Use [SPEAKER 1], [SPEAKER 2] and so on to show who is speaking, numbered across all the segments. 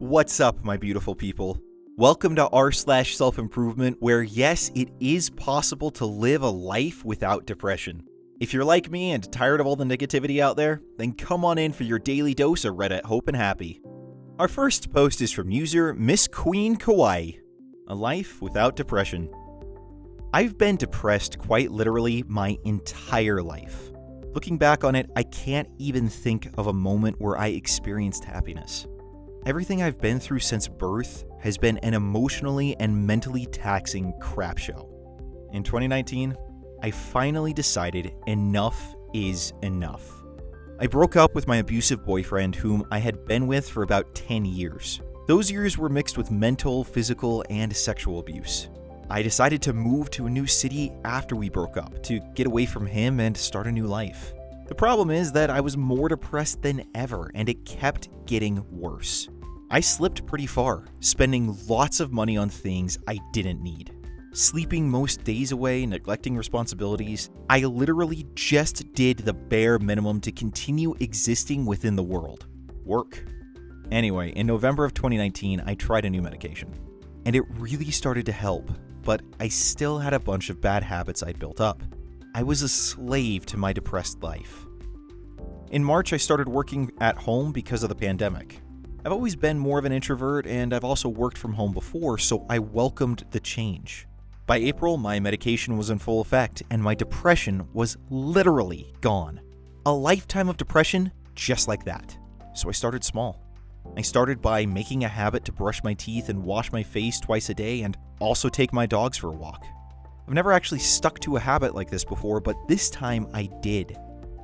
[SPEAKER 1] What's up, my beautiful people? Welcome to r/self-improvement, where yes, it is possible to live a life without depression. If you're like me and tired of all the negativity out there, then come on in for your daily dose of Reddit Hope and Happy. Our first post is from user Miss Queen Kawaii. A life without depression. I've been depressed quite literally my entire life. Looking back on it, I can't even think of a moment where I experienced happiness. Everything I've been through since birth has been an emotionally and mentally taxing crap show. In 2019, I finally decided enough is enough. I broke up with my abusive boyfriend, whom I had been with for about 10 years. Those years were mixed with mental, physical, and sexual abuse. I decided to move to a new city after we broke up to get away from him and start a new life. The problem is that I was more depressed than ever, and it kept getting worse. I slipped pretty far, spending lots of money on things I didn't need. Sleeping most days away, neglecting responsibilities. I literally just did the bare minimum to continue existing within the world. Work. Anyway, in November of 2019, I tried a new medication. And it really started to help, but I still had a bunch of bad habits I'd built up. I was a slave to my depressed life. In March, I started working at home because of the pandemic. I've always been more of an introvert, and I've also worked from home before, so I welcomed the change. By April, my medication was in full effect, and my depression was literally gone. A lifetime of depression just like that. So I started small. I started by making a habit to brush my teeth and wash my face twice a day, and also take my dogs for a walk. I've never actually stuck to a habit like this before, but this time I did.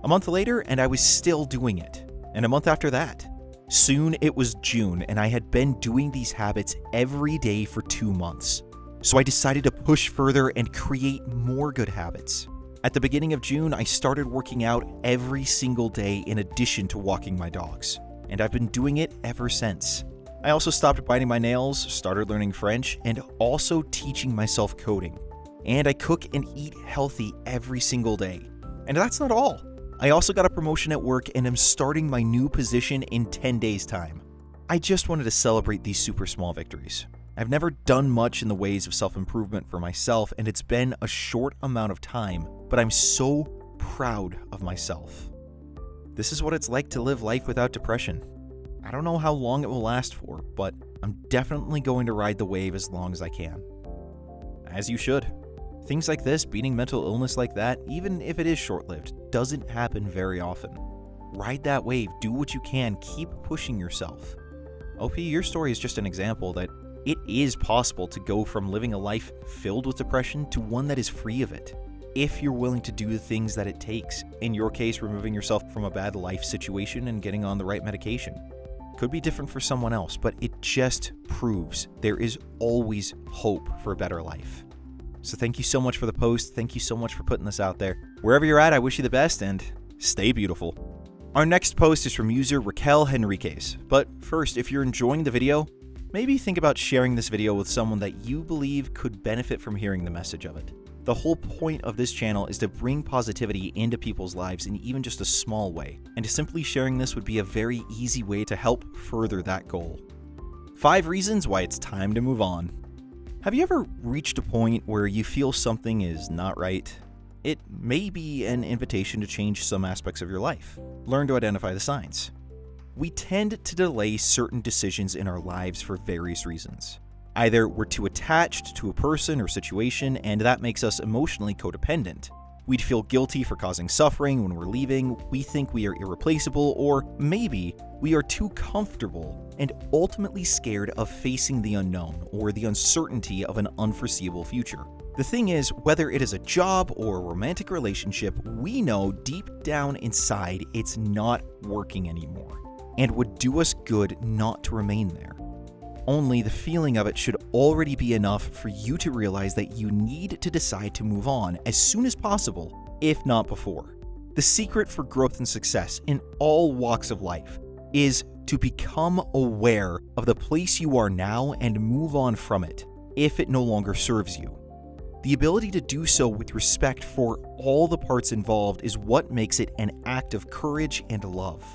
[SPEAKER 1] A month later, and I was still doing it. And a month after that. Soon it was June, and I had been doing these habits every day for 2 months. So I decided to push further and create more good habits. At the beginning of June, I started working out every single day in addition to walking my dogs. And I've been doing it ever since. I also stopped biting my nails, started learning French, and also teaching myself coding. And I cook and eat healthy every single day. And that's not all. I also got a promotion at work and am starting my new position in 10 days' time. I just wanted to celebrate these super small victories. I've never done much in the ways of self-improvement for myself, and it's been a short amount of time, but I'm so proud of myself. This is what it's like to live life without depression. I don't know how long it will last for, but I'm definitely going to ride the wave as long as I can. As you should. Things like this, beating mental illness like that, even if it is short-lived, doesn't happen very often. Ride that wave, do what you can, keep pushing yourself. OP, your story is just an example that it is possible to go from living a life filled with depression to one that is free of it, if you're willing to do the things that it takes. In your case, removing yourself from a bad life situation and getting on the right medication. Could be different for someone else, but it just proves there is always hope for a better life. So thank you so much for the post. Thank you so much for putting this out there. Wherever you're at, I wish you the best and stay beautiful. Our next post is from user Raquel Henriquez. But first, if you're enjoying the video, maybe think about sharing this video with someone that you believe could benefit from hearing the message of it. The whole point of this channel is to bring positivity into people's lives in even just a small way, and simply sharing this would be a very easy way to help further that goal. 5 reasons why it's time to move on. Have you ever reached a point where you feel something is not right? It may be an invitation to change some aspects of your life. Learn to identify the signs. We tend to delay certain decisions in our lives for various reasons. Either we're too attached to a person or situation, and that makes us emotionally codependent. We'd feel guilty for causing suffering when we're leaving, we think we are irreplaceable, or maybe we are too comfortable and ultimately scared of facing the unknown or the uncertainty of an unforeseeable future. The thing is, whether it is a job or a romantic relationship, we know deep down inside it's not working anymore, and would do us good not to remain there. Only the feeling of it should already be enough for you to realize that you need to decide to move on as soon as possible, if not before. The secret for growth and success in all walks of life is to become aware of the place you are now and move on from it, if it no longer serves you. The ability to do so with respect for all the parts involved is what makes it an act of courage and love.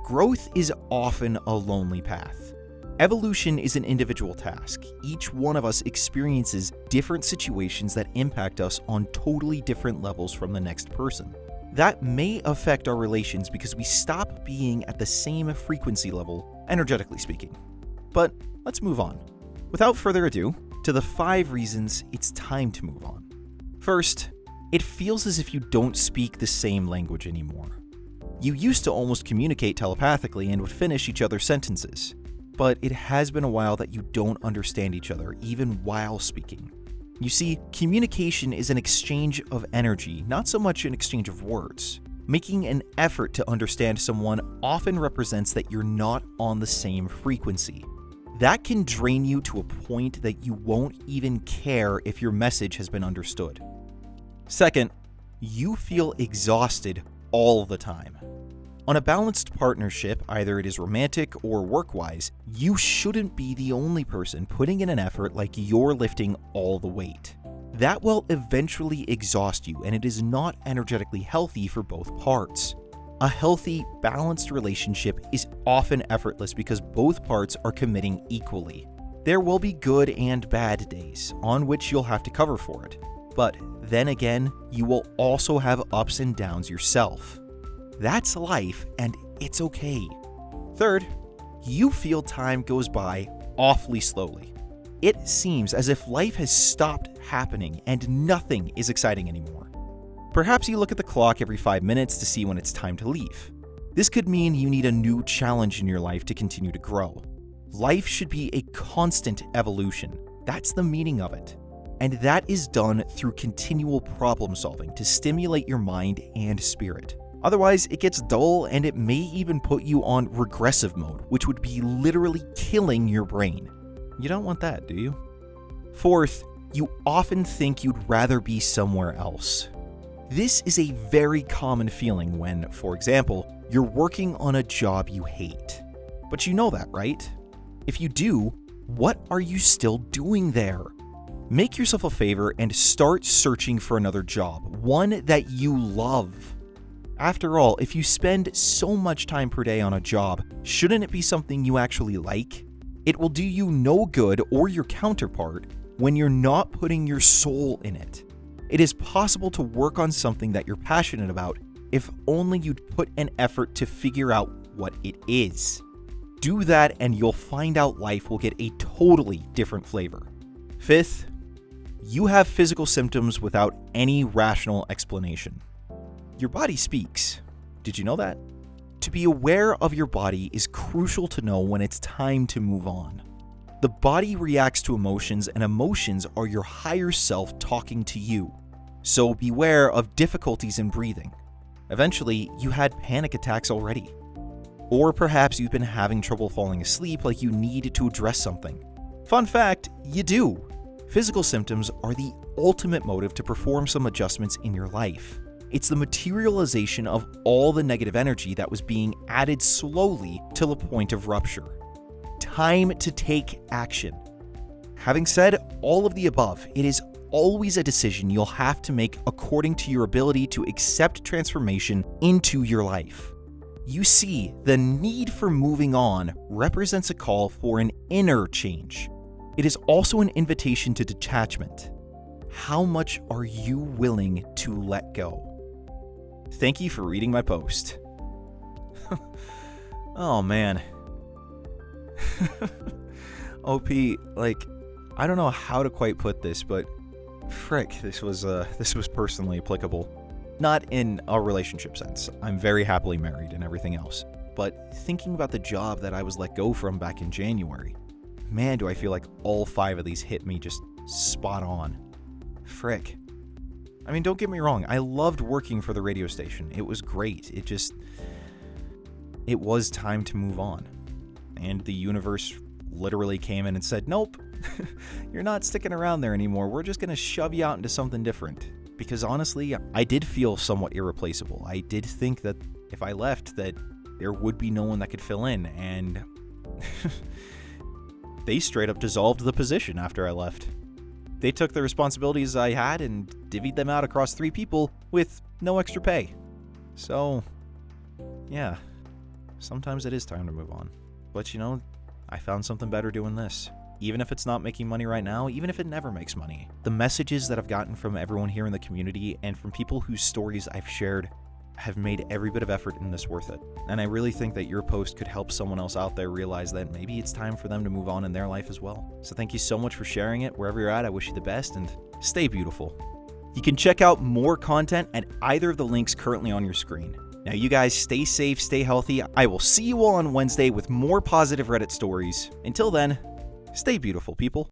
[SPEAKER 1] Growth is often a lonely path. Evolution is an individual task. Each one of us experiences different situations that impact us on totally different levels from the next person. That may affect our relations because we stop being at the same frequency level, energetically speaking. But let's move on. Without further ado, to the 5 reasons it's time to move on. First, it feels as if you don't speak the same language anymore. You used to almost communicate telepathically and would finish each other's sentences, but it has been a while that you don't understand each other even while speaking. You see, communication is an exchange of energy, not so much an exchange of words. Making an effort to understand someone often represents that you're not on the same frequency. That can drain you to a point that you won't even care if your message has been understood. Second, you feel exhausted all the time. On a balanced partnership, either it is romantic or work-wise, you shouldn't be the only person putting in an effort like you're lifting all the weight. That will eventually exhaust you, and it is not energetically healthy for both parts. A healthy, balanced relationship is often effortless because both parts are committing equally. There will be good and bad days, on which you'll have to cover for it. But then again, you will also have ups and downs yourself. That's life, and it's okay. Third, you feel time goes by awfully slowly. It seems as if life has stopped happening and nothing is exciting anymore. Perhaps you look at the clock every 5 minutes to see when it's time to leave. This could mean you need a new challenge in your life to continue to grow. Life should be a constant evolution. That's the meaning of it. And that is done through continual problem solving to stimulate your mind and spirit. Otherwise, it gets dull and it may even put you on regressive mode, which would be literally killing your brain. You don't want that, do you? Fourth, you often think you'd rather be somewhere else. This is a very common feeling when, for example, you're working on a job you hate. But you know that, right? If you do, what are you still doing there? Make yourself a favor and start searching for another job, one that you love. After all, if you spend so much time per day on a job, shouldn't it be something you actually like? It will do you no good or your counterpart when you're not putting your soul in it. It is possible to work on something that you're passionate about if only you'd put an effort to figure out what it is. Do that and you'll find out life will get a totally different flavor. Fifth, you have physical symptoms without any rational explanation. Your body speaks. Did you know that? To be aware of your body is crucial to know when it's time to move on. The body reacts to emotions, and emotions are your higher self talking to you. So beware of difficulties in breathing. Eventually, you had panic attacks already. Or perhaps you've been having trouble falling asleep like you need to address something. Fun fact, you do. Physical symptoms are the ultimate motive to perform some adjustments in your life. It's the materialization of all the negative energy that was being added slowly till the point of rupture. Time to take action. Having said all of the above, it is always a decision you'll have to make according to your ability to accept transformation into your life. You see, the need for moving on represents a call for an inner change. It is also an invitation to detachment. How much are you willing to let go? Thank you for reading my post. Oh man. OP, I don't know how to quite put this, but frick, this was personally applicable. Not in a relationship sense. I'm very happily married and everything else. But thinking about the job that I was let go from back in January, man, do I feel like all 5 of these hit me just spot on. Frick. I mean, don't get me wrong, I loved working for the radio station. It was great. It was time to move on. And the universe literally came in and said, nope, you're not sticking around there anymore. We're just going to shove you out into something different. Because honestly, I did feel somewhat irreplaceable. I did think that if I left, that there would be no one that could fill in. And they straight up dissolved the position after I left. They took the responsibilities I had and divvied them out across 3 people with no extra pay. So, yeah, sometimes it is time to move on. But I found something better doing this. Even if it's not making money right now, even if it never makes money. The messages that I've gotten from everyone here in the community and from people whose stories I've shared have made every bit of effort in this worth it. And I really think that your post could help someone else out there realize that maybe it's time for them to move on in their life as well. So thank you so much for sharing it. Wherever you're at, I wish you the best and stay beautiful. You can check out more content at either of the links currently on your screen. Now you guys stay safe, stay healthy. I will see you all on Wednesday with more positive Reddit stories. Until then, stay beautiful, people.